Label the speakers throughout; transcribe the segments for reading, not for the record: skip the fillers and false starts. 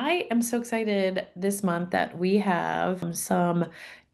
Speaker 1: I am so excited this month that we have some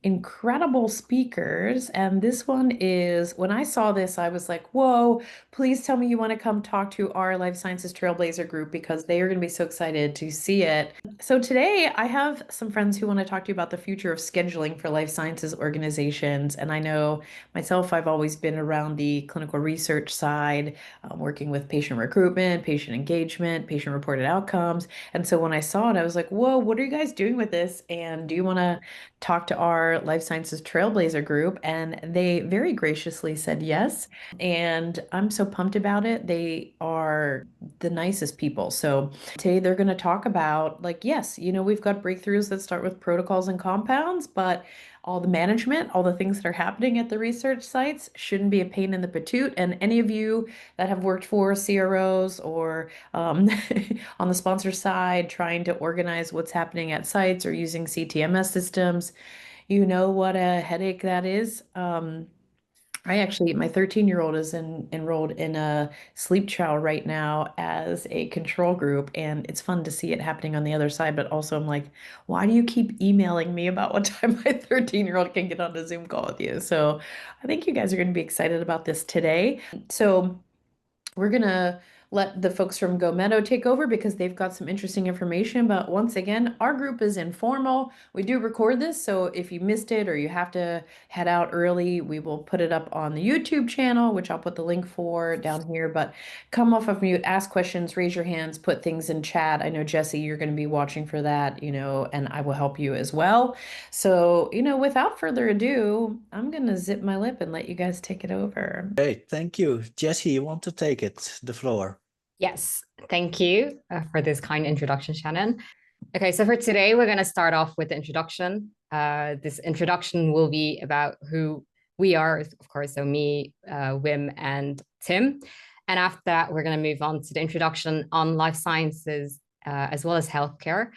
Speaker 1: incredible speakers. And this one is, when I saw this, I was like, whoa, please tell me you want to come talk to our Life Sciences Trailblazer group because they are going to be so excited to see it. So today I have some friends who want to talk to you about the future of scheduling for life sciences organizations. And I know myself, I've always been around the clinical research side, working with patient recruitment, patient engagement, patient reported outcomes. And so when I saw it, I was like, whoa, what are you guys doing with this? And do you want to talk to our Life Sciences Trailblazer group? And they very graciously said yes. And I'm so pumped about it. They are the nicest people. So today they're going to talk about, like, yes, we've got breakthroughs that start with protocols and compounds, but all the management, all the things that are happening at the research sites shouldn't be a pain in the patoot. And any of you that have worked for CROs or on the sponsor side, trying to organize what's happening at sites or using CTMS systems, you know what a headache that is. My 13-year-old is enrolled in a sleep trial right now as a control group, and it's fun to see it happening on the other side. But also, I'm like, why do you keep emailing me about what time my 13-year-old can get on a Zoom call with you? So I think you guys are going to be excited about this today. So we're gonna let the folks from GoMeddo take over because they've got some interesting information. But once again, our group is informal. We do record this, so if you missed it or you have to head out early, we will put it up on the YouTube channel, which I'll put the link for down here. But come off of mute, ask questions, raise your hands, put things in chat. I know, Jesse, you're going to be watching for that, and I will help you as well. So, without further ado, I'm going to zip my lip and let you guys take it over.
Speaker 2: Great, thank you. Jesse, you want to take it, the floor?
Speaker 3: Yes, thank you for this kind introduction, Shannon. Okay, so for today, we're going to start off with the introduction. This introduction will be about who we are, of course, so me, Wim, and Tim. And after that, we're going to move on to the introduction on life sciences, as well as healthcare,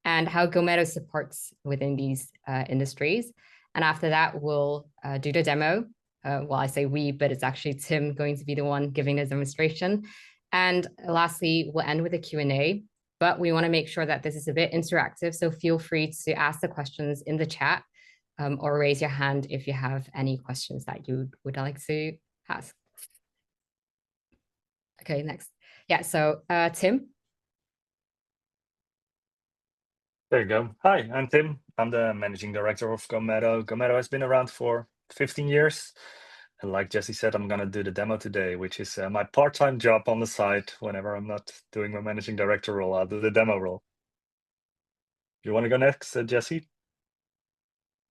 Speaker 3: and how GoMeddo supports within these industries. And after that, we'll do the demo. Well, I say we, but it's actually Tim going to be the one giving the demonstration. And lastly, we'll end with a Q&A, but we want to make sure that this is a bit interactive. So feel free to ask the questions in the chat or raise your hand if you have any questions that you would like to ask. Okay, next. Yeah, so Tim.
Speaker 4: There you go. Hi, I'm Tim. I'm the managing director of GoMeddo. GoMeddo has been around for 15 years. And like Jesse said, I'm going to do the demo today, which is my part-time job on the side. Whenever I'm not doing my managing director role, I'll do the demo role. You want to go next, Jesse?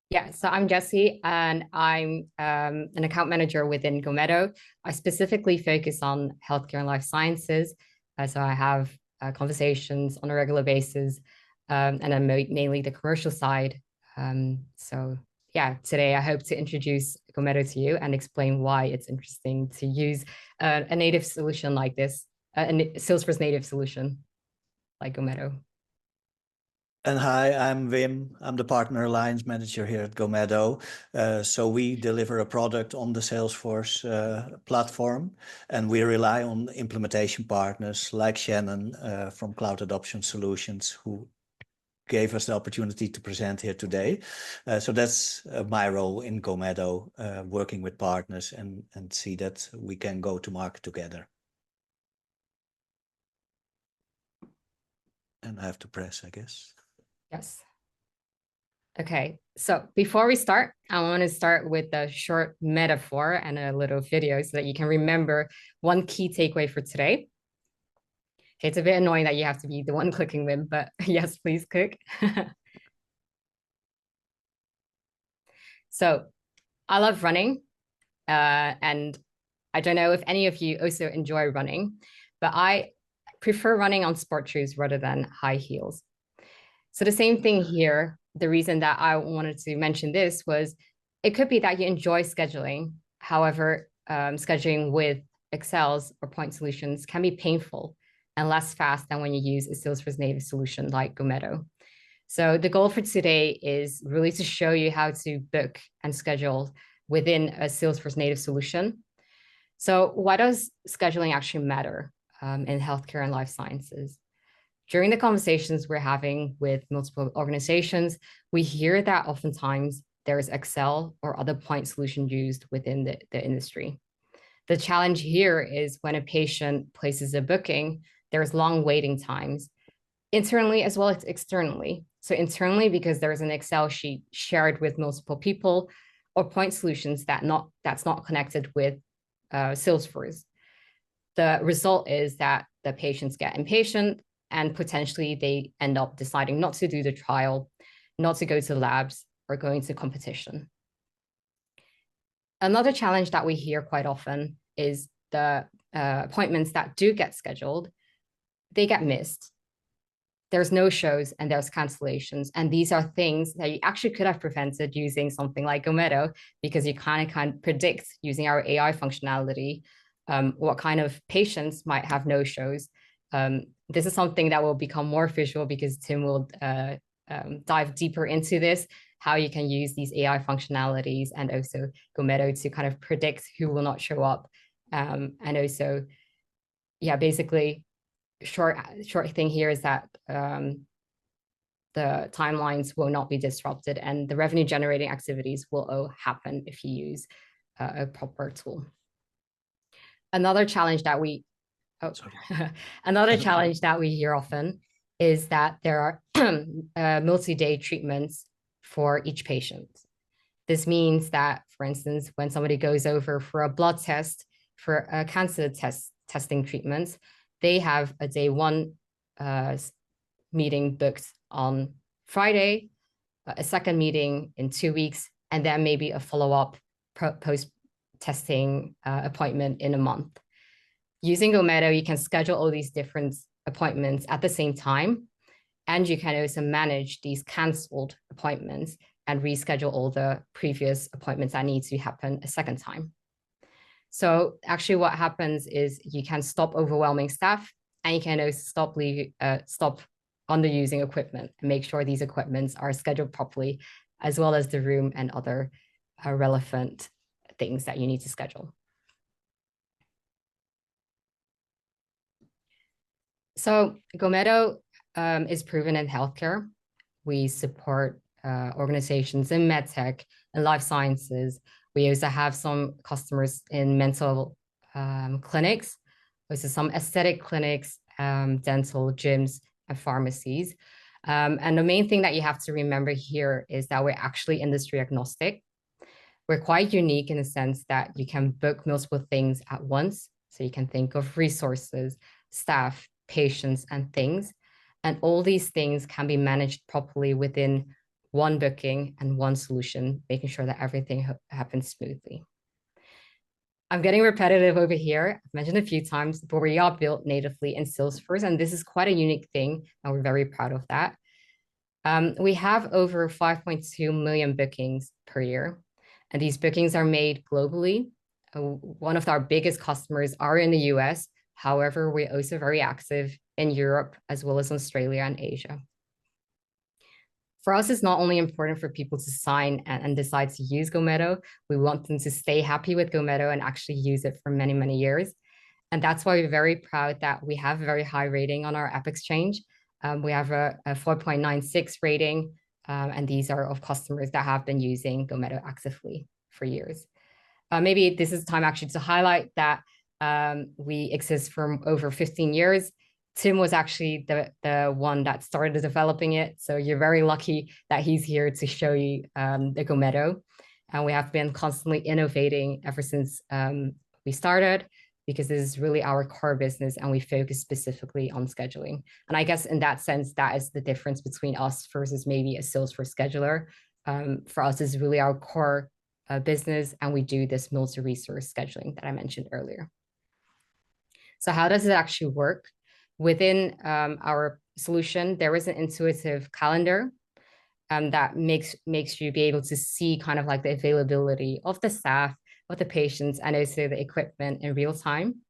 Speaker 3: Yeah, so I'm Jesse, and I'm an account manager within GoMeddo. I specifically focus on healthcare and life sciences. So I have conversations on a regular basis, and then mainly the commercial side. So yeah, today I hope to introduce GoMeddo to you and explain why it's interesting to use a native solution like this, a Salesforce-native solution like GoMeddo.
Speaker 2: And hi, I'm Wim. I'm the Partner Alliance Manager here at GoMeddo. So we deliver a product on the Salesforce platform, and we rely on implementation partners like Shannon from Cloud Adoption Solutions, who gave us the opportunity to present here today. So that's my role in GoMeddo, working with partners and see that we can go to market together. And I have to press, I guess.
Speaker 3: Yes. Okay, so before we start, I want to start with a short metaphor and a little video so that you can remember one key takeaway for today. Okay, it's a bit annoying that you have to be the one clicking them, but yes, please click. So I love running, and I don't know if any of you also enjoy running, but I prefer running on sport shoes rather than high heels. So the same thing here. The reason that I wanted to mention this was it could be that you enjoy scheduling. However, scheduling with Excels or point solutions can be painful and less fast than when you use a Salesforce-native solution like GoMeddo. So the goal for today is really to show you how to book and schedule within a Salesforce-native solution. So why does scheduling actually matter in healthcare and life sciences? During the conversations we're having with multiple organizations, we hear that oftentimes there's Excel or other point solutions used within the industry. The challenge here is when a patient places a booking, there's long waiting times internally as well as externally. So internally, because there's an Excel sheet shared with multiple people, or point solutions that's not connected with Salesforce. The result is that the patients get impatient and potentially they end up deciding not to do the trial, not to go to labs, or going to competition. Another challenge that we hear quite often is the appointments that do get scheduled, they get missed. There's no shows and there's cancellations. And these are things that you actually could have prevented using something like GoMeddo, because you kind of predict using our AI functionality what kind of patients might have no shows. This is something that will become more visual because Tim will dive deeper into this, how you can use these AI functionalities and also GoMeddo to kind of predict who will not show up. And also, yeah, basically, short thing here is that the timelines will not be disrupted and the revenue generating activities will happen if you use a proper tool. Another challenge that we hear often is that there are multi-day treatments for each patient. This means that, for instance, when somebody goes over for a blood test, for a cancer testing treatments, they have a day one meeting booked on Friday, a second meeting in 2 weeks, and then maybe a follow-up post-testing appointment in a month. Using GoMeddo, you can schedule all these different appointments at the same time, and you can also manage these canceled appointments and reschedule all the previous appointments that need to happen a second time. So actually what happens is you can stop overwhelming staff and you can also stop underusing equipment and make sure these equipments are scheduled properly, as well as the room and other relevant things that you need to schedule. So GoMeddo is proven in healthcare. We support organizations in medtech and life sciences. We also have some customers in mental clinics, also some aesthetic clinics, dental gyms, and pharmacies. And the main thing that you have to remember here is that we're actually industry agnostic. We're quite unique in the sense that you can book multiple things at once. So you can think of resources, staff, patients, and things. And all these things can be managed properly within one booking and one solution, making sure that everything happens smoothly. I'm getting repetitive over here. I've mentioned a few times, but we are built natively in Salesforce, and this is quite a unique thing, and we're very proud of that. We have over 5.2 million bookings per year, and these bookings are made globally. One of our biggest customers are in the US. However, we're also very active in Europe, as well as Australia and Asia. For us, it's not only important for people to sign and decide to use GoMeddo. We want them to stay happy with GoMeddo and actually use it for many, many years. And that's why we're very proud that we have a very high rating on our App Exchange. We have a 4.96 rating, and these are of customers that have been using GoMeddo actively for years. Maybe this is time actually to highlight that we exist for over 15 years. Tim was actually the one that started developing it. So you're very lucky that he's here to show you the GoMeddo. And we have been constantly innovating ever since we started, because this is really our core business and we focus specifically on scheduling. And I guess in that sense, that is the difference between us versus maybe a Salesforce scheduler. For us, it's really our core business, and we do this multi-resource scheduling that I mentioned earlier. So how does it actually work? Within our solution, there is an intuitive calendar that makes you be able to see kind of like the availability of the staff, of the patients, and also the equipment in real time.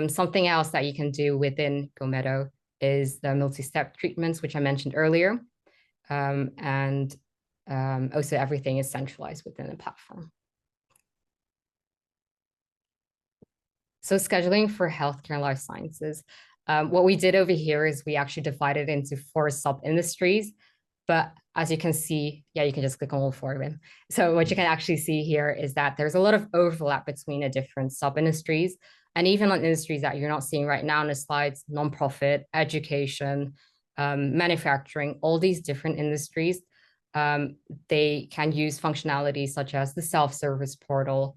Speaker 3: Something else that you can do within GoMeddo is the multi-step treatments, which I mentioned earlier. And also everything is centralized within the platform. So scheduling for healthcare and life sciences. What we did over here is we actually divided into 4 sub-industries. But as you can see, yeah, you can just click on all 4 of them. So what you can actually see here is that there's a lot of overlap between the different sub-industries, and even on industries that you're not seeing right now in the slides: nonprofit, education, manufacturing, all these different industries. They can use functionalities such as the self-service portal.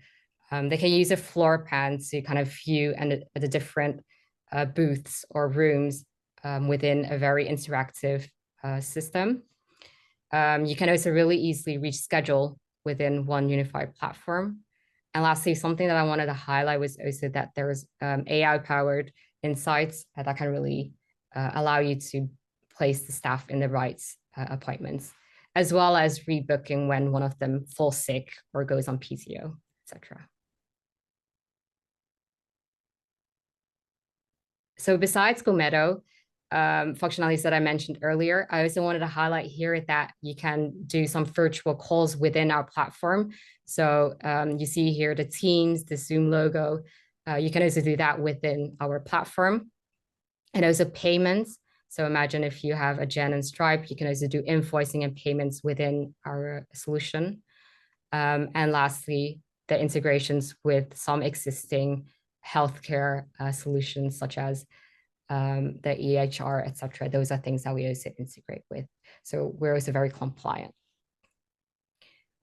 Speaker 3: They can use a floor plan to kind of view the different booths or rooms within a very interactive system. You can also really easily reschedule within one unified platform. And lastly, something that I wanted to highlight was also that there's AI-powered insights that can really allow you to place the staff in the right appointments, as well as rebooking when one of them falls sick or goes on PTO, etc. So besides GoMeddo, functionalities that I mentioned earlier, I also wanted to highlight here that you can do some virtual calls within our platform. So you see here the Teams, the Zoom logo. You can also do that within our platform. And also payments. So imagine if you have a Gen and Stripe, you can also do invoicing and payments within our solution. And lastly, the integrations with some existing healthcare solutions, such as the EHR, etc. Those are things that we also integrate with. So we're also very compliant.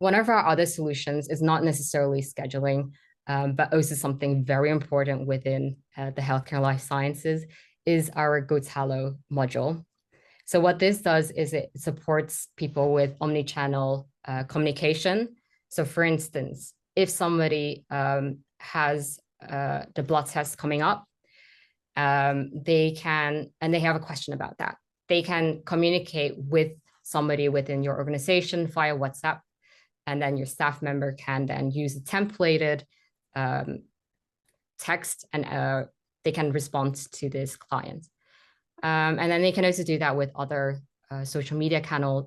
Speaker 3: One of our other solutions is not necessarily scheduling, but also something very important within the healthcare life sciences is our GoTallo module. So what this does is it supports people with omni-channel communication. So for instance, if somebody has the blood test coming up, they have a question about that. They can communicate with somebody within your organization via WhatsApp, and then your staff member can then use a templated text, and they can respond to this client. And then they can also do that with other social media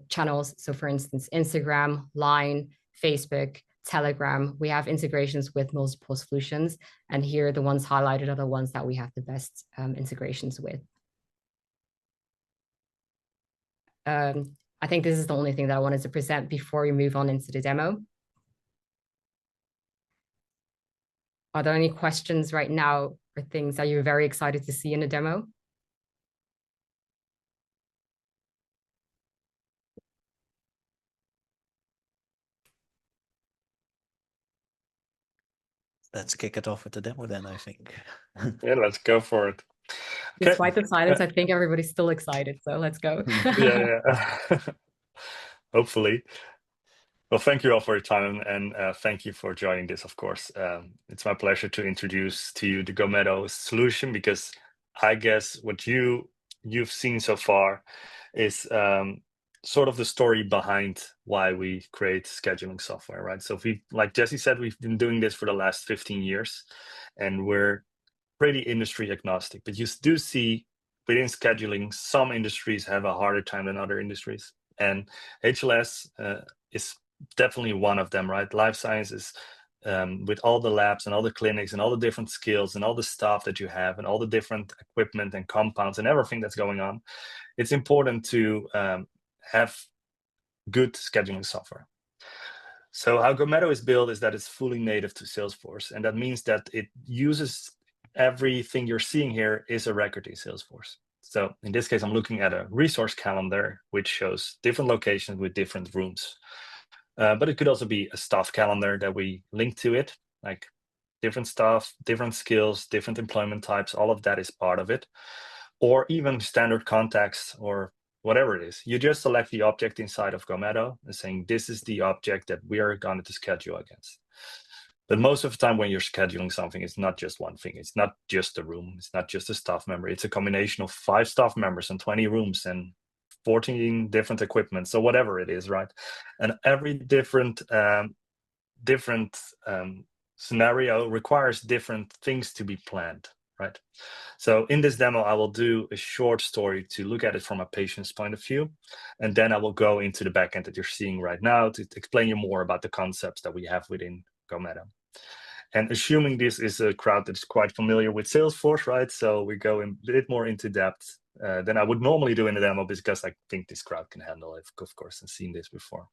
Speaker 3: channels. So for instance, Instagram, Line, Facebook, Telegram. We have integrations with multiple solutions. And here, the ones highlighted are the ones that we have the best integrations with. I think this is the only thing that I wanted to present before we move on into the demo. Are there any questions right now or things that you're very excited to see in the demo?
Speaker 2: Let's kick it off with the demo then, I think.
Speaker 4: Yeah, let's go for it.
Speaker 3: Despite the silence, I think everybody's still excited, so let's go.
Speaker 4: Yeah. Hopefully. Well, thank you all for your time, and thank you for joining this, of course. It's my pleasure to introduce to you the GoMeddo solution, because I guess what you've seen so far is sort of the story behind why we create scheduling software, right? So like Jesse said, we've been doing this for the last 15 years, and we're pretty industry agnostic. But you do see within scheduling, some industries have a harder time than other industries, and HLS is definitely one of them, right? Life sciences, with all the labs and all the clinics and all the different skills and all the staff that you have and all the different equipment and compounds and everything that's going on, it's important to have good scheduling software. So how GoMeddo is built is that it's fully native to Salesforce, and that means that it uses everything you're seeing here is a record in Salesforce. So in this case, I'm looking at a resource calendar, which shows different locations with different rooms. But it could also be a staff calendar that we link to it, like different staff, different skills, different employment types, all of that is part of it. Or even standard contacts or whatever it is. You just select the object inside of GoMeddo and saying, this is the object that we are going to schedule against. But most of the time when you're scheduling something, it's not just one thing. It's not just a room. It's not just a staff member. It's a combination of 5 staff members and 20 rooms and 14 different equipment. So whatever it is, right? And every different scenario requires different things to be planned, right? So in this demo, I will do a short story to look at it from a patient's point of view. And then I will go into the backend that you're seeing right now to explain you more about the concepts that we have within GoMeddo. And assuming this is a crowd that's quite familiar with Salesforce, right? So we go a bit more into depth than I would normally do in a demo because I think this crowd can handle it, of course, and seen this before.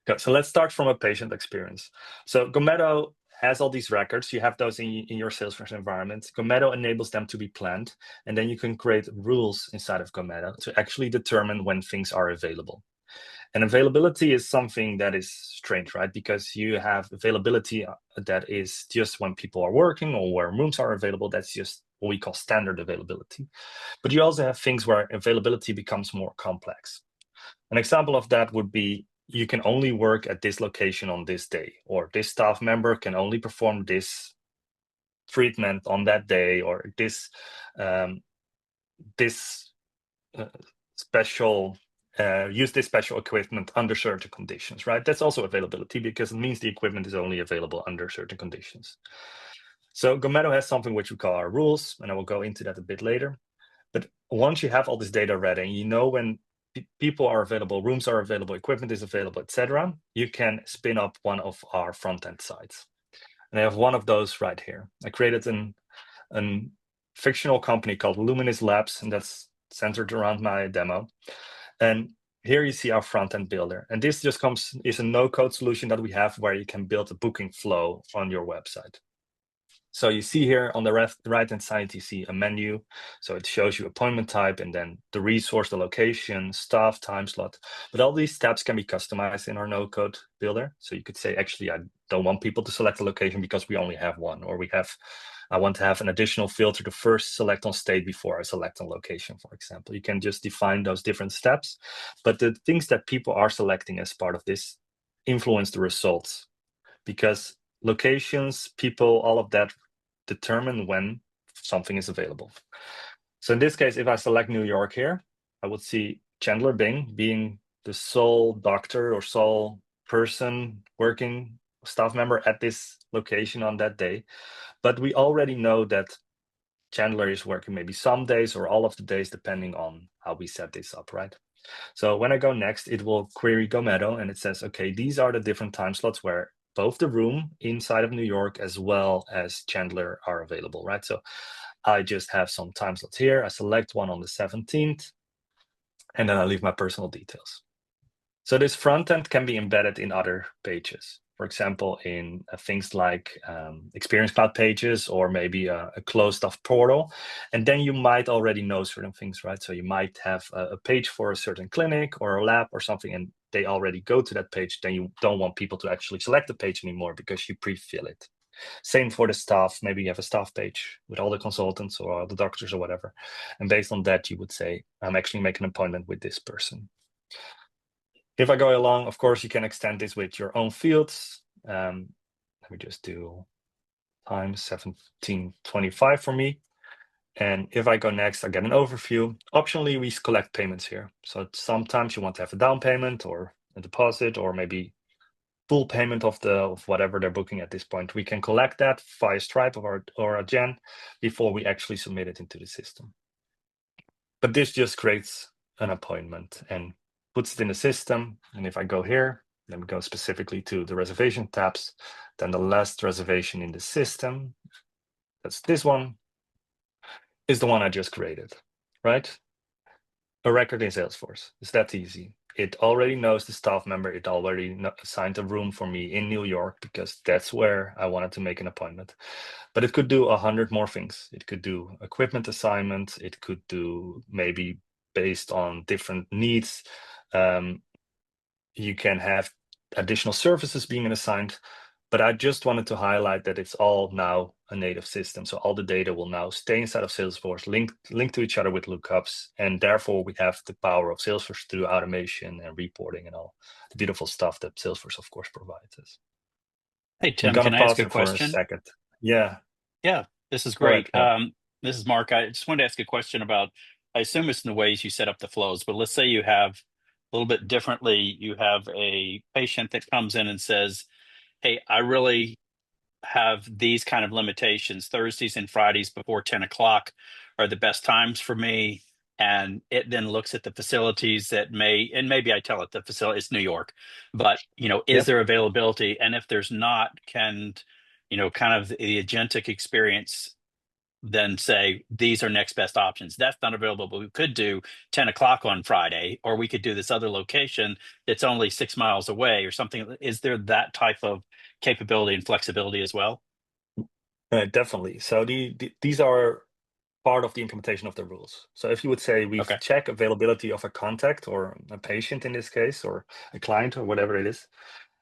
Speaker 4: Okay, so let's start from a patient experience. So GoMeddo has all these records. You have those in your Salesforce environment. GoMeddo enables them to be planned, and then you can create rules inside of GoMeddo to actually determine when things are available. And availability is something that is strange, right? Because you have availability that is just when people are working or where rooms are available. That's just what we call standard availability. But you also have things where availability becomes more complex. An example of that would be you can only work at this location on this day, or this staff member can only perform this treatment on that day, or this special use this special equipment under certain conditions, right? That's also availability because it means the equipment is only available under certain conditions. So GoMeddo has something which we call our rules, and I will go into that a bit later. But once you have all this data ready, and you know when people are available, rooms are available, equipment is available, etc., you can spin up one of our front-end sites. And I have one of those right here. I created a fictional company called Luminous Labs, and that's centered around my demo. And here you see our front-end builder. And this just is a no-code solution that we have where you can build a booking flow on your website. So you see here on the right-hand side, you see a menu. So it shows you appointment type and then the resource, the location, staff, time slot. But all these tabs can be customized in our no-code builder. So you could say, actually, I don't want people to select a location because we only have one, or I want to have an additional filter to first select on state before I select on location, for example. You can just define those different steps. But the things that people are selecting as part of this influence the results, because locations, people, all of that determine when something is available. So in this case, if I select New York here, I would see Chandler Bing being the sole doctor or sole person working staff member at this location on that day. But we already know that Chandler is working maybe some days or all of the days, depending on how we set this up, right? So when I go next, it will query GoMeddo, and it says, okay, these are the different time slots where both the room inside of New York as well as Chandler are available, right? So I just have some time slots here. I select one on the 17th, and then I leave my personal details. So this front end can be embedded in other pages. For example, in things like Experience Cloud pages, or maybe a closed off portal. And then you might already know certain things, right? So you might have a page for a certain clinic or a lab or something, and they already go to that page. Then you don't want people to actually select the page anymore because you pre-fill it. Same for the staff. Maybe you have a staff page with all the consultants or all the doctors or whatever. And based on that, you would say, I'm actually making an appointment with this person. If I go along, of course, you can extend this with your own fields. Let me just do time 1725 for me. And if I go next, I get an overview. Optionally, we collect payments here. So sometimes you want to have a down payment or a deposit, or maybe full payment of whatever they're booking at this point. We can collect that via Stripe or a Gen before we actually submit it into the system. But this just creates an appointment and puts it in the system. And if I go here, let me go specifically to the reservation tabs, then the last reservation in the system, that's this one, is the one I just created, right? A record in Salesforce. It's that easy. It already knows the staff member. It already assigned a room for me in New York because that's where I wanted to make an appointment. But it could do 100 more things. It could do equipment assignment. It could do maybe based on different needs. You can have additional services being assigned. But I just wanted to highlight that it's all now a native system. So all the data will now stay inside of Salesforce, linked to each other with lookups. And therefore, we have the power of Salesforce through automation and reporting and all the beautiful stuff that Salesforce, of course, provides us.
Speaker 5: Hey,
Speaker 4: I'm
Speaker 5: Tim,
Speaker 4: going
Speaker 5: can
Speaker 4: to
Speaker 5: I ask
Speaker 4: pause
Speaker 5: a
Speaker 4: it for a
Speaker 5: question?
Speaker 4: second. Yeah.
Speaker 5: Yeah, this is
Speaker 4: Go ahead.
Speaker 5: great.
Speaker 4: Yeah.
Speaker 5: This is Mark. I just wanted to ask a question about, I assume it's in the ways you set up the flows, but let's say you have a little bit differently. You have a patient that comes in and says, hey, I really have these kind of limitations. Thursdays and Fridays before 10 o'clock are the best times for me. And it then looks at the facilities that and maybe I tell it the facility, it's New York, but is
Speaker 4: Yep.
Speaker 5: there availability? And if there's not, kind of the agentic experience, then say, these are next best options. That's not available, but we could do 10 o'clock on Friday, or we could do this other location that's only 6 miles away or something. Is there that type of capability and flexibility as well?
Speaker 4: Definitely. So these are part of the implementation of the rules. So if you would say we've checked availability of a contact or a patient in this case, or a client or whatever it is,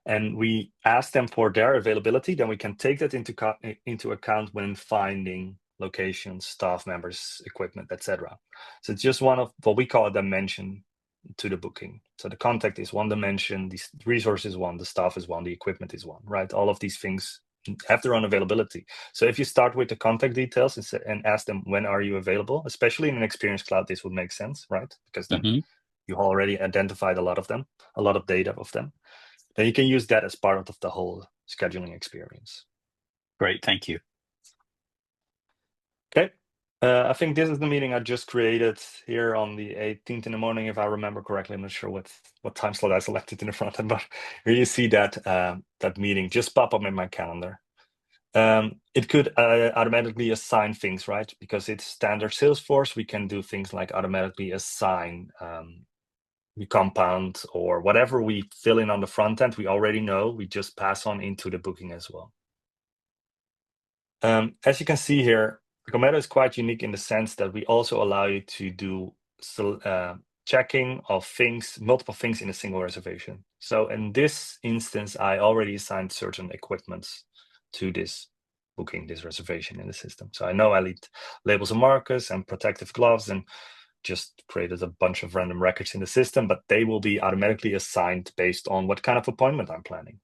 Speaker 4: and we ask them for their availability, then we can take that into account when finding locations, staff members, equipment, etc. So it's just one of what we call a dimension to the booking. So the contact is one dimension, the resource is one, the staff is one, the equipment is one, right? All of these things have their own availability. So if you start with the contact details and ask them, when are you available? Especially in an Experience Cloud, this would make sense, right? Because then you already identified a lot of them, a lot of data of them. Then you can use that as part of the whole scheduling experience.
Speaker 5: Great, thank you.
Speaker 4: Okay, I think this is the meeting I just created here on the 18th in the morning, if I remember correctly. I'm not sure what time slot I selected in the front end, but here you see that that meeting just pop up in my calendar. It could automatically assign things, right? Because it's standard Salesforce, we can do things like automatically assign we compound or whatever we fill in on the front end, we already know, we just pass on into the booking as well. As you can see here, GoMeddo is quite unique in the sense that we also allow you to do checking of things, multiple things in a single reservation. So in this instance, I already assigned certain equipments to this booking, this reservation in the system. So I know I need labels and markers and protective gloves, and just created a bunch of random records in the system, but they will be automatically assigned based on what kind of appointment I'm planning.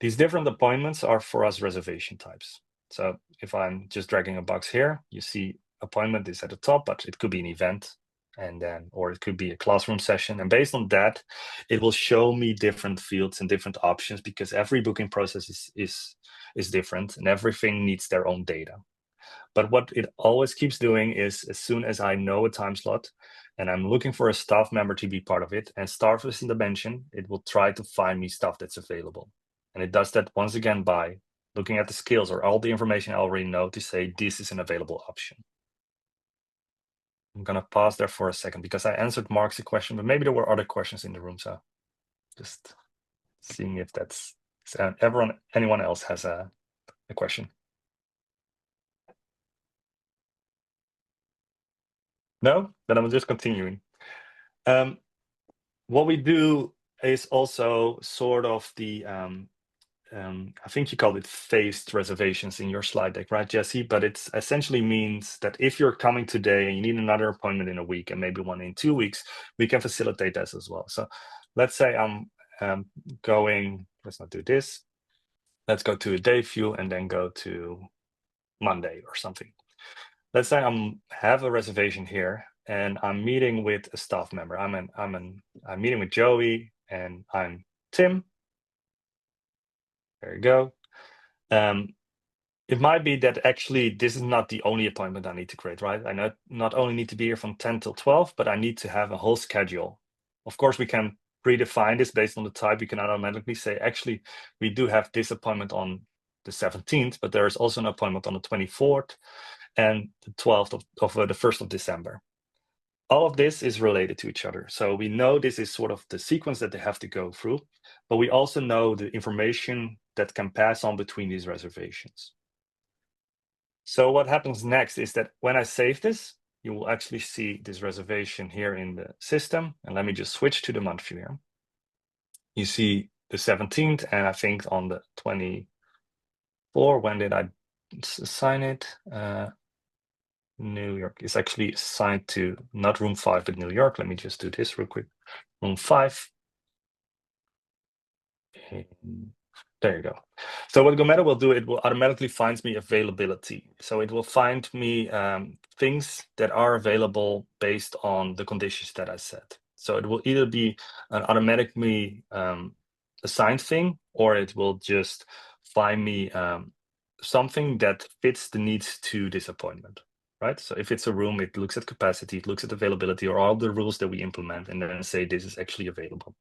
Speaker 4: These different appointments are for us reservation types. So if I'm just dragging a box here, you see appointment is at the top, but it could be an event, and then, or it could be a classroom session. And based on that, it will show me different fields and different options, because every booking process is different and everything needs their own data. But what it always keeps doing is, as soon as I know a time slot and I'm looking for a staff member to be part of it, and staff is in the dimension, it will try to find me stuff that's available. And it does that once again by looking at the skills or all the information I already know to say this is an available option. I'm going to pause there for a second because I answered Mark's question, but maybe there were other questions in the room. So just seeing if that's anyone else has a question. No? Then I'm just continuing. What we do is also sort of the, I think you called it phased reservations in your slide deck, right, Jesse? But it essentially means that if you're coming today and you need another appointment in a week and maybe one in 2 weeks, we can facilitate that as well. So let's say I'm going, let's not do this. Let's go to a day view and then go to Monday or something. Let's say I have a reservation here and I'm meeting with a staff member. I'm meeting with Joey and I'm Tim. There you go. It might be that actually this is not the only appointment I need to create, right? I not only need to be here from 10 till 12, but I need to have a whole schedule. Of course, we can predefine this based on the type. We can automatically say, actually, we do have this appointment on the 17th, but there is also an appointment on the 24th. And the 12th of the 1st of December. All of this is related to each other. So we know this is sort of the sequence that they have to go through, but we also know the information that can pass on between these reservations. So what happens next is that when I save this, you will actually see this reservation here in the system. And let me just switch to the month view here. You see the 17th, and I think on the 24th, when did I assign it? New York is actually assigned to not room 5, but New York. Let me just do this real quick. Room 5. And there you go. So what GoMeddo will do, it will automatically find me availability. So it will find me things that are available based on the conditions that I set. So it will either be an automatically assigned thing, or it will just find me something that fits the needs to this appointment. Right? So if it's a room, it looks at capacity, it looks at availability or all the rules that we implement, and then say this is actually available.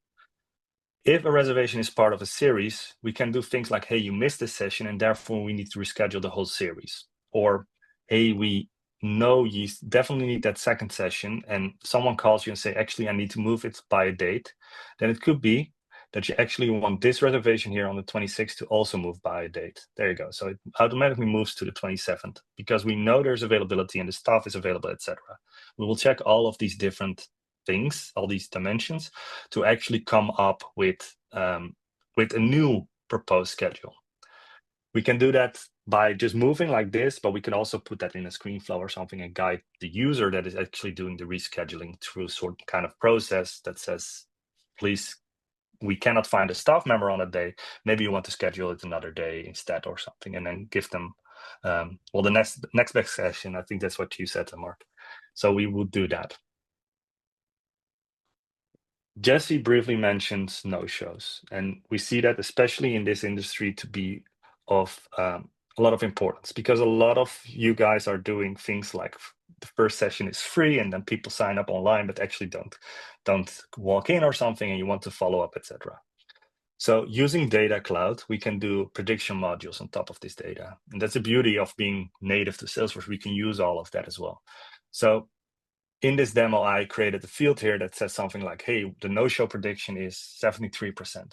Speaker 4: If a reservation is part of a series, we can do things like, hey, you missed this session and therefore we need to reschedule the whole series. Or, hey, we know you definitely need that second session and someone calls you and say, actually, I need to move it by a date. Then it could be that you actually want this reservation here on the 26th to also move by a date. There you go. So it automatically moves to the 27th because we know there's availability and the staff is available, etc. We will check all of these different things, all these dimensions, to actually come up with a new proposed schedule. We can do that by just moving like this, but we can also put that in a screen flow or something and guide the user that is actually doing the rescheduling through sort of kind of process that says, please, we cannot find a staff member on a day. Maybe you want to schedule it another day instead or something, and then give them, well, the next best session. I think that's what you said, Mark. So we would do that. Jesse briefly mentioned no-shows, and we see that especially in this industry to be of a lot of importance because a lot of you guys are doing things like the first session is free and then people sign up online but actually don't walk in or something and you want to follow up, etc. So using Data Cloud, we can do prediction modules on top of this data. And that's the beauty of being native to Salesforce. We can use all of that as well. So in this demo, I created a field here that says something like, hey, the no-show prediction is 73%.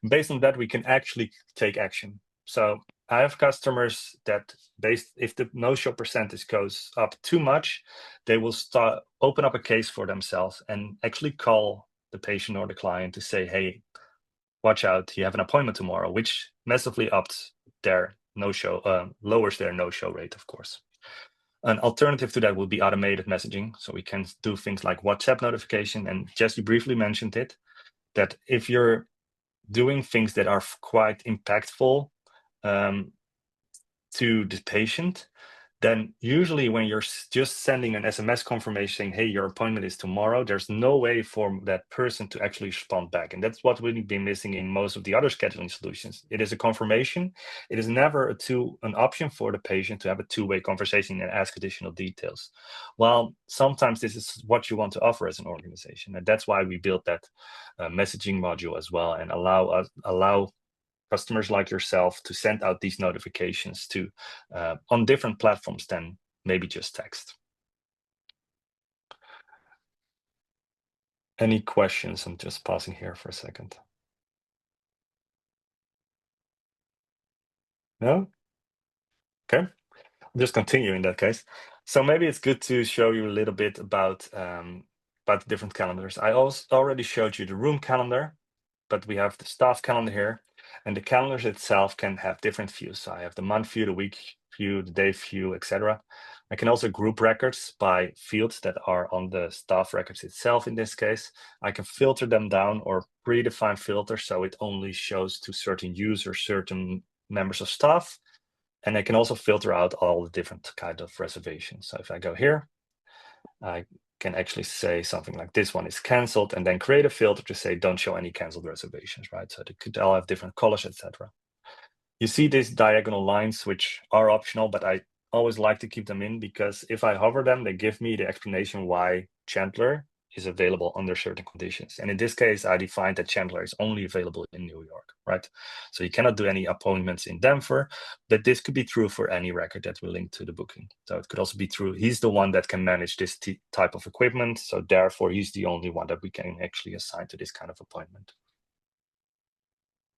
Speaker 4: Based on that, we can actually take action. So I have customers that if the no-show percentage goes up too much, they will open up a case for themselves and actually call the patient or the client to say, hey, watch out, you have an appointment tomorrow, which massively ups their no-show, lowers their no-show rate, of course. An alternative to that would be automated messaging. So we can do things like WhatsApp notification. And Jesse briefly mentioned it, that if you're doing things that are quite impactful to the patient, then usually when you're just sending an SMS confirmation saying, hey, your appointment is tomorrow, there's no way for that person to actually respond back. And that's what we've been missing in most of the other scheduling solutions. It is a confirmation. It is never an option for the patient to have a two-way conversation and ask additional details. Well, sometimes this is what you want to offer as an organization. And that's why we built that messaging module as well and allow customers like yourself to send out these notifications to on different platforms than maybe just text. Any questions? I'm just pausing here for a second. No? Okay, I'll just continue in that case. So maybe it's good to show you a little bit about the different calendars. I also already showed you the room calendar, but we have the staff calendar here. And the calendars itself can have different views. So I have the month view, the week view, the day view, etc. I can also group records by fields that are on the staff records itself in this case. I can filter them down or predefine filters so it only shows to certain users, certain members of staff. And I can also filter out all the different kind of reservations. So if I go here, I can actually say something like this one is canceled and then create a filter to say don't show any canceled reservations, right? So they could all have different colors, etc. You see these diagonal lines, which are optional, but I always like to keep them in because if I hover them, they give me the explanation why Chandler is available under certain conditions. And in this case, I defined that Chandler is only available in New York, right? So you cannot do any appointments in Denver, but this could be true for any record that we link to the booking. So it could also be true. He's the one that can manage this type of equipment. So therefore, he's the only one that we can actually assign to this kind of appointment.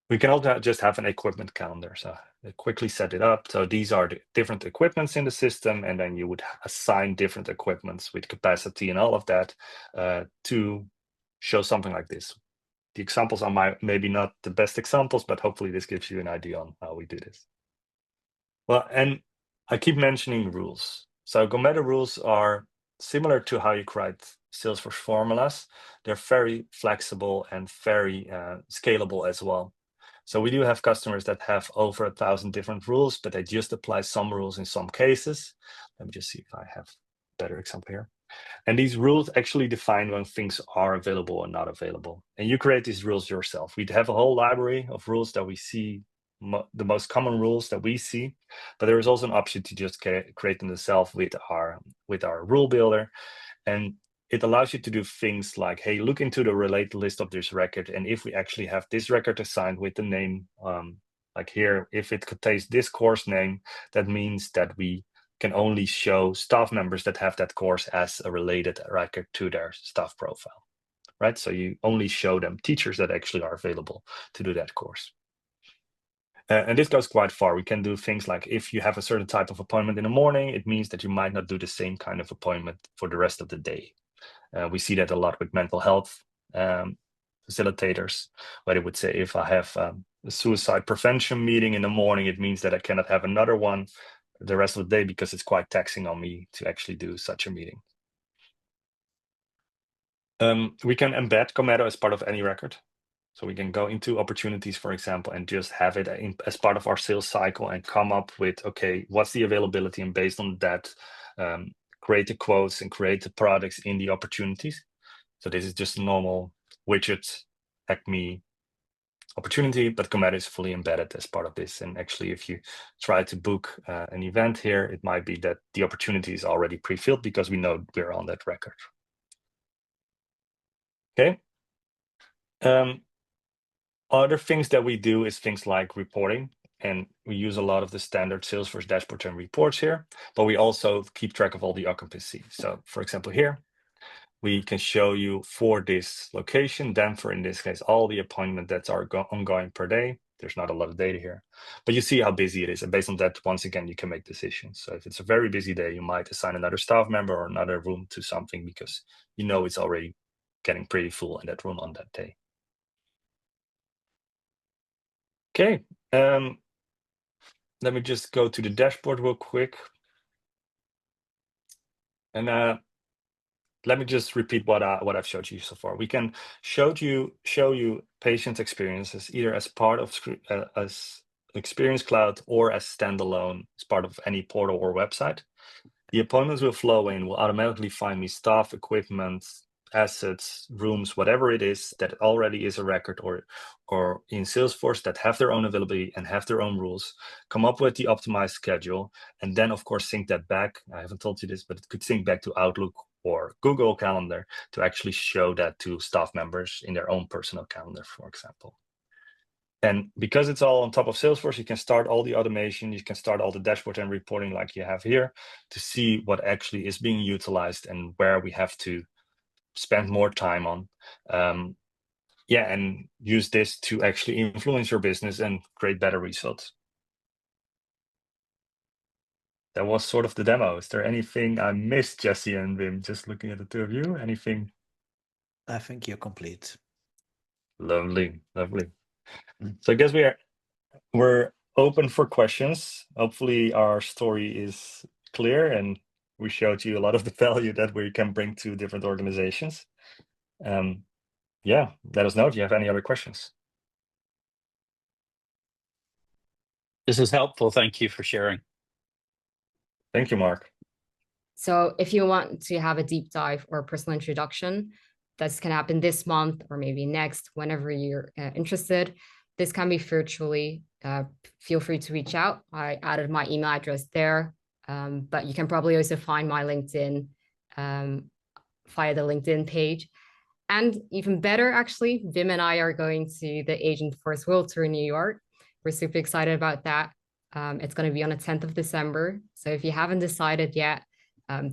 Speaker 4: We can also just have an equipment calendar. So I quickly set it up. So these are the different equipments in the system, and then you would assign different equipments with capacity and all of that to show something like this. The examples are maybe not the best examples, but hopefully this gives you an idea on how we do this. Well, and I keep mentioning rules. So GoMeddo rules are similar to how you create Salesforce formulas. They're very flexible and very scalable as well. So we do have customers that have over 1,000 different rules, but they just apply some rules in some cases. Let me just see if I have a better example here. And these rules actually define when things are available or not available. And you create these rules yourself. We have a whole library of rules that we see, the most common rules that we see, but there is also an option to just create them yourself with our rule builder. And it allows you to do things like, hey, look into the related list of this record. And if we actually have this record assigned with the name, like here, if it contains this course name, that means that we can only show staff members that have that course as a related record to their staff profile, right? So you only show them teachers that actually are available to do that course. And this goes quite far. We can do things like, if you have a certain type of appointment in the morning, it means that you might not do the same kind of appointment for the rest of the day. We see that a lot with mental health facilitators, where they would say, if I have a suicide prevention meeting in the morning, it means that I cannot have another one the rest of the day because it's quite taxing on me to actually do such a meeting. We can embed GoMeddo as part of any record. So we can go into opportunities, for example, and just have it as part of our sales cycle and come up with, okay, what's the availability? And based on that, create the quotes and create the products in the opportunities. So this is just a normal widget Acme opportunity, but GoMeddo is fully embedded as part of this. And actually, if you try to book an event here, it might be that the opportunity is already pre-filled because we know we're on that record. Okay. Other things that we do is things like reporting, and we use a lot of the standard Salesforce dashboards and reports here, but we also keep track of all the occupancy. So for example, here, we can show you for this location, Denver in this case, all the appointments that are ongoing per day. There's not a lot of data here, but you see how busy it is. And based on that, once again, you can make decisions. So if it's a very busy day, you might assign another staff member or another room to something because you know it's already getting pretty full in that room on that day. Okay, let me just go to the dashboard real quick. And let me just repeat what I've showed you so far. We can show you patient experiences either as part of as Experience Cloud or as standalone as part of any portal or website. The appointments will flow in, will automatically find me staff, equipment, assets, rooms, whatever it is that already is a record or in Salesforce that have their own availability and have their own rules, come up with the optimized schedule, and then of course sync that back. I haven't told you this, but it could sync back to Outlook or Google Calendar to actually show that to staff members in their own personal calendar, for example. And because it's all on top of Salesforce, you can start all the automation, you can start all the dashboard and reporting like you have here to see what actually is being utilized and where we have to spend more time on. And use this to actually influence your business and create better results. That was sort of the demo. Is there anything I missed, Jesse and Wim, just looking at the two of you? Anything?
Speaker 2: I think you're complete.
Speaker 4: Lovely, lovely. So I guess we're open for questions. Hopefully our story is clear and we showed you a lot of the value that we can bring to different organizations. Yeah, let us know if you have any other questions.
Speaker 5: This is helpful. Thank you for sharing.
Speaker 4: Thank you, Mark.
Speaker 3: So if you want to have a deep dive or a personal introduction, this can happen this month or maybe next, whenever you're interested. This can be virtually. Feel free to reach out. I added my email address there, but you can probably also find my LinkedIn via the LinkedIn page. And even better, actually, Wim and I are going to the Agentforce World Tour in New York. We're super excited about that. It's going to be on the 10th of December. So if you haven't decided yet,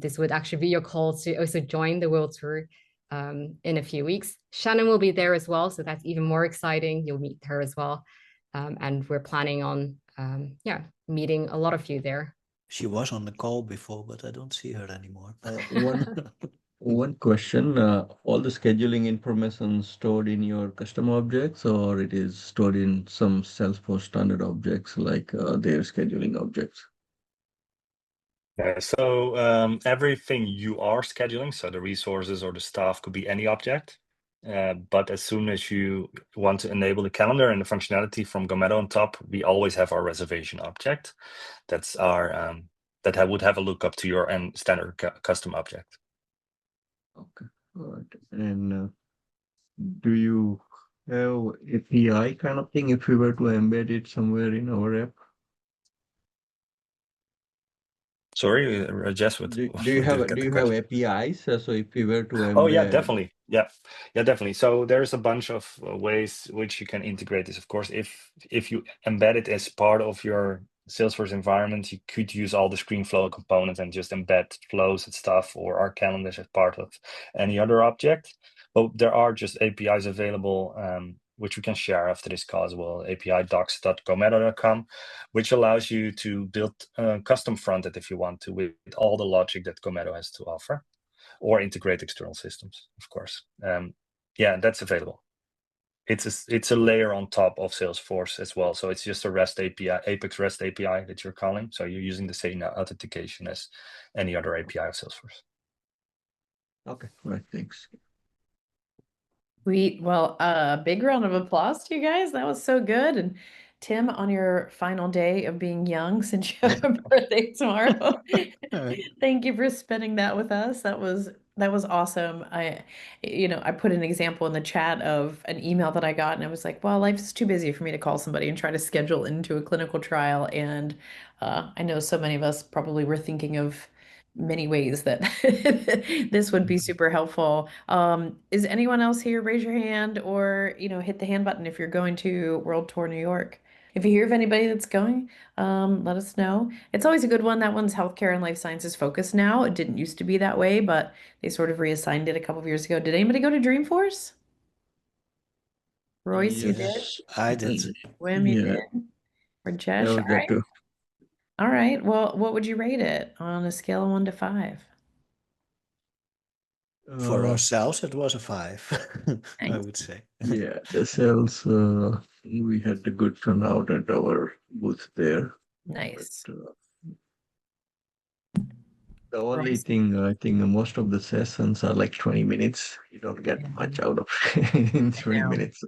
Speaker 3: this would actually be your call to also join the World Tour in a few weeks. Shannon will be there as well, so that's even more exciting. You'll meet her as well. And we're planning on meeting a lot of you there.
Speaker 2: She was on the call before, but I don't see her anymore.
Speaker 6: One question, all the scheduling information stored in your custom objects, or it is stored in some Salesforce standard objects like their scheduling objects?
Speaker 4: Yeah, so everything you are scheduling, so the resources or the staff could be any object. But as soon as you want to enable the calendar and the functionality from GoMeddo on top, we always have our reservation object. That's our that would have a lookup to your standard custom object.
Speaker 6: Okay, all right. And do you have API kind of thing if we were to embed it somewhere in our app?
Speaker 4: Sorry, Jess,
Speaker 6: Do you
Speaker 4: didn't get
Speaker 6: do
Speaker 4: the
Speaker 6: you have
Speaker 4: question.
Speaker 6: APIs? So if you were to
Speaker 4: Oh yeah,
Speaker 6: embed,
Speaker 4: definitely. Yeah, definitely. So there's a bunch of ways which you can integrate this. Of course, if you embed it as part of your Salesforce environment, you could use all the ScreenFlow components and just embed flows and stuff or our calendars as part of any other object. But there are just APIs available, which we can share after this call as well. API docs.gomeddo.com, which allows you to build a custom frontend if you want to with all the logic that GoMeddo has to offer, or integrate external systems, of course. Yeah, that's available. It's a layer on top of Salesforce as well. So it's just a REST API, Apex REST API that you're calling. So you're using the same authentication as any other API of Salesforce.
Speaker 6: okay, right, thanks.
Speaker 1: Sweet. Well, big round of applause to you guys. That was so good. And Tim, on your final day of being young, since you have a birthday tomorrow, thank you for spending that with us. That was awesome. I put an example in the chat of an email that I got, and I was like, well, life is too busy for me to call somebody and try to schedule into a clinical trial. And I know so many of us probably were thinking of many ways that this would be super helpful. Is anyone else here? Raise your hand or, hit the hand button if you're going to World Tour New York. If you hear of anybody that's going, let us know. It's always a good one. That one's healthcare and life sciences focused now. It didn't used to be that way, but they sort of reassigned it a couple of years ago. Did anybody go to Dreamforce? Royce, you did?
Speaker 2: Yes, I did.
Speaker 1: Wim, you
Speaker 6: Yeah,
Speaker 1: did? Or
Speaker 6: I
Speaker 1: Jesh?
Speaker 6: was
Speaker 1: All
Speaker 6: there
Speaker 1: right.
Speaker 6: too.
Speaker 1: All right. Well, what would you rate it on a scale of 1 to 5?
Speaker 2: For
Speaker 6: Uh,
Speaker 2: ourselves, it was a 5, I
Speaker 1: Thanks.
Speaker 2: would say.
Speaker 6: yeah, the sales, we had a good turnout at our booth there. But
Speaker 1: Nice.
Speaker 6: the only
Speaker 1: Royce.
Speaker 6: thing, I think most of the sessions are like 20 minutes. You don't get
Speaker 1: Yeah,
Speaker 6: much out of in
Speaker 1: I
Speaker 6: 20
Speaker 1: know.
Speaker 6: minutes.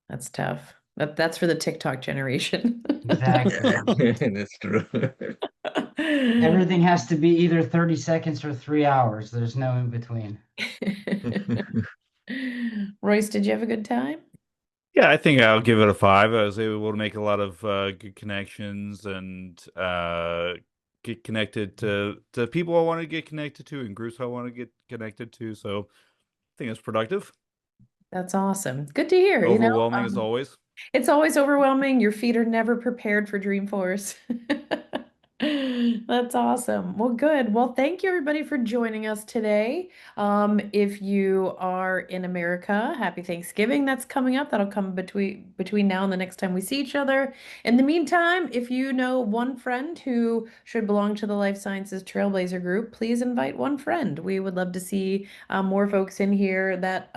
Speaker 1: That's tough. That's for the TikTok generation.
Speaker 7: Exactly.
Speaker 6: Yeah, that's true.
Speaker 7: Everything has to be either 30 seconds or 3 hours. There's no in between.
Speaker 1: Royce, did you have a good time?
Speaker 8: Yeah, I think I'll give it a 5. I was able to make a lot of good connections and get connected to people I want to get connected to and groups I want to get connected to. So I think it's productive.
Speaker 1: That's awesome. Good to hear,
Speaker 8: Overwhelming as always.
Speaker 1: It's always overwhelming. Your feet are never prepared for Dreamforce. That's awesome. Well, good. Well, thank you everybody for joining us today. If you are in America, happy Thanksgiving. That's coming up. That'll come between now and the next time we see each other. In the meantime, if you know one friend who should belong to the Life Sciences Trailblazer group, please invite one friend. We would love to see more folks in here that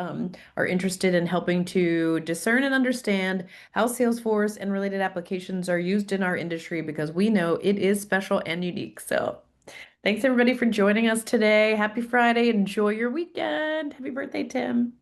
Speaker 1: are interested in helping to discern and understand how Salesforce and related applications are used in our industry because we know it is special and unique. So thanks everybody for joining us today. Happy Friday. Enjoy your weekend. Happy birthday, Tim.